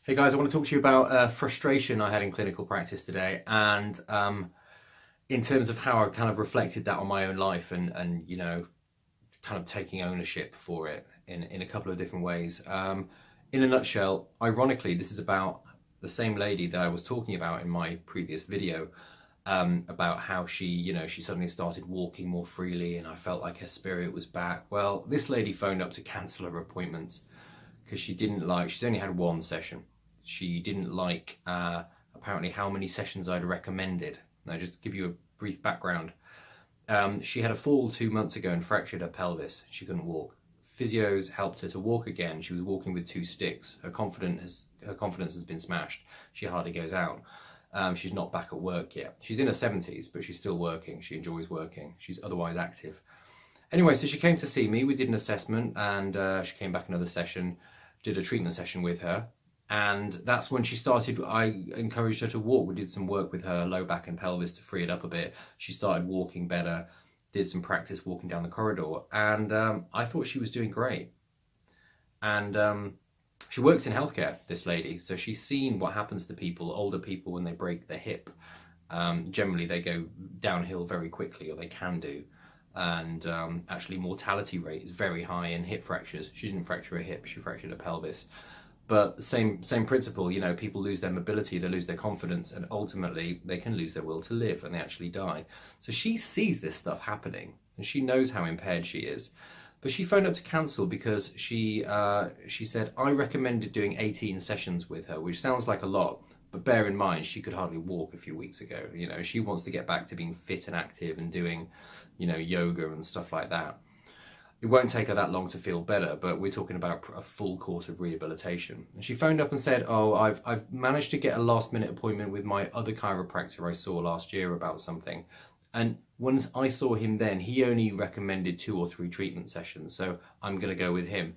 Hey guys, I want to talk to you about frustration I had in clinical practice today, and in terms of how I kind of reflected that on my own life, and kind of taking ownership for it in a couple of different ways. In a nutshell, ironically, this is about the same lady that I was talking about in my previous video, about how she suddenly started walking more freely, and I felt like her spirit was back. Well, this lady phoned up to cancel her appointments because she's only had one session. She didn't like apparently how many sessions I'd recommended. Now, just to give you a brief background, she had a fall 2 months ago and fractured her pelvis. She couldn't walk. Physios helped her to walk again. She was walking with two sticks. Her confidence has been smashed. She hardly goes out. She's not back at work yet. She's in her 70s, but she's still working. She enjoys working. She's otherwise active. Anyway, so she came to see me. We did an assessment, and she came back another session, did a treatment session with her. And that's when she started. I encouraged her to walk. We did some work with her low back and pelvis to free it up a bit. She started walking better, did some practice walking down the corridor, and I thought she was doing great. And she works in healthcare, this lady, so she's seen what happens to people, older people, when they break their hip. Generally, they go downhill very quickly, or they can do. And actually, mortality rate is very high in hip fractures. She didn't fracture her hip; she fractured her pelvis. But same principle, people lose their mobility, they lose their confidence, and ultimately they can lose their will to live, and they actually die. So she sees this stuff happening, and she knows how impaired she is. But she phoned up to cancel because she said, I recommended doing 18 sessions with her, which sounds like a lot, but bear in mind, she could hardly walk a few weeks ago. She wants to get back to being fit and active and doing, yoga and stuff like that. It won't take her that long to feel better, but we're talking about a full course of rehabilitation. And she phoned up and said, oh, I've managed to get a last minute appointment with my other chiropractor I saw last year about something. And once I saw him then, he only recommended 2 or 3 treatment sessions, so I'm going to go with him.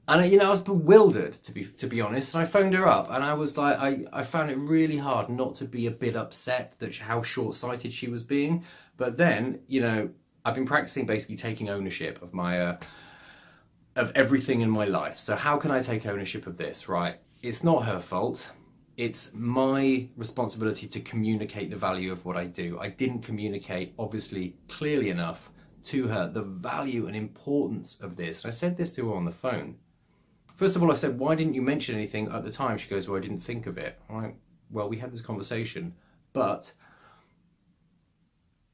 And I was bewildered, to be honest. And I phoned her up, and I was like, I found it really hard not to be a bit upset that how short-sighted she was being. But then, I've been practicing basically taking ownership of my of everything in my life. So how can I take ownership of this? Right? It's not her fault. It's my responsibility to communicate the value of what I do. I didn't communicate, obviously, clearly enough to her the value and importance of this. And I said this to her on the phone. First of all, I said, why didn't you mention anything at the time? She goes, well, I didn't think of it. I'm like, well, we had this conversation, but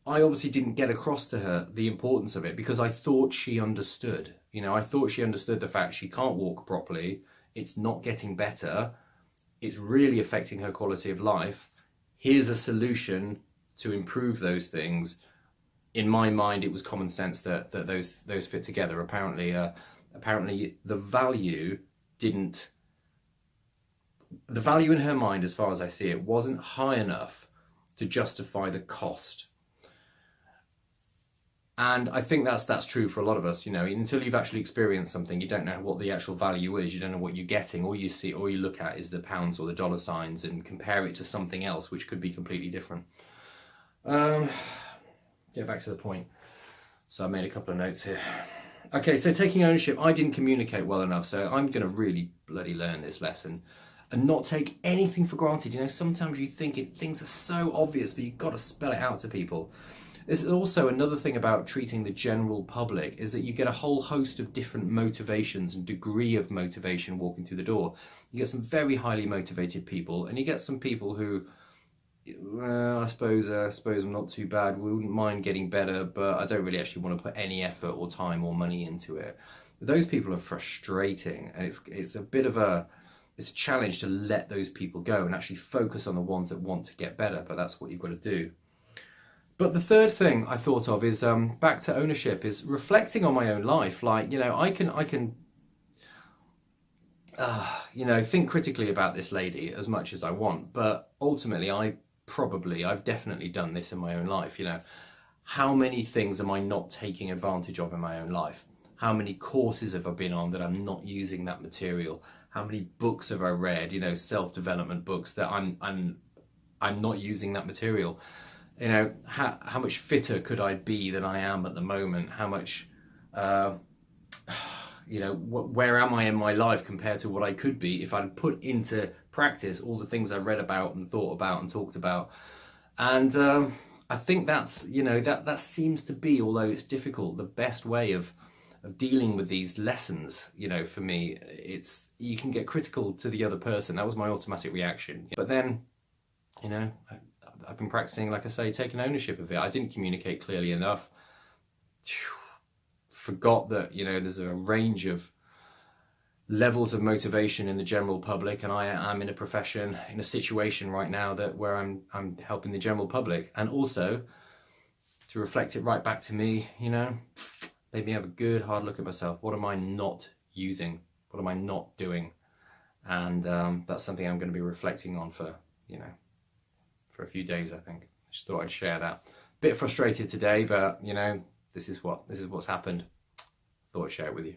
I obviously didn't get across to her the importance of it because I thought she understood. I thought she understood the fact she can't walk properly. It's not getting better. It's really affecting her quality of life. Here's a solution to improve those things. In my mind, it was common sense that those fit together. Apparently the value in her mind, as far as I see it, wasn't high enough to justify the cost. And I think that's true for a lot of us. Until you've actually experienced something, you don't know what the actual value is. You don't know what you're getting. All you look at is the pounds or the dollar signs and compare it to something else, which could be completely different. Get back to the point. So I made a couple of notes here. Okay, so taking ownership, I didn't communicate well enough, so I'm going to really bloody learn this lesson and not take anything for granted. Sometimes you think things are so obvious, but you've got to spell it out to people. There's also another thing about treating the general public is that you get a whole host of different motivations and degree of motivation walking through the door. You get some very highly motivated people, and you get some people who, I suppose I'm not too bad. We wouldn't mind getting better, but I don't really actually want to put any effort or time or money into it. Those people are frustrating, and it's a bit of it's a challenge to let those people go and actually focus on the ones that want to get better. But that's what you've got to do. But the third thing I thought of is back to ownership, is reflecting on my own life. Like, I can think critically about this lady as much as I want, but ultimately I've definitely done this in my own life. How many things am I not taking advantage of in my own life? How many courses have I been on that I'm not using that material? How many books have I read, self-development books that I'm not using that material? How much fitter could I be than I am at the moment? How much you know, where am I in my life compared to what I could be if I'd put into practice all the things I read about and thought about and talked about. And I think that's, you know, that seems to be, although it's difficult, the best way of dealing with these lessons. You know, for me, it's, you can get critical to the other person. That was my automatic reaction. But then, you know, I've been practicing, like I say, taking ownership of it. I didn't communicate clearly enough. Forgot that, you know, there's a range of levels of motivation in the general public, and I'm in a profession, in a situation right now where I'm helping the general public, and also to reflect it right back to me, you know, made me have a good hard look at myself. What am I not using? What am I not doing? And that's something I'm going to be reflecting on for, you know, for a few days, I think. Just thought I'd share that. Bit frustrated today, but you know, this is what's happened. Thought I'd share it with you.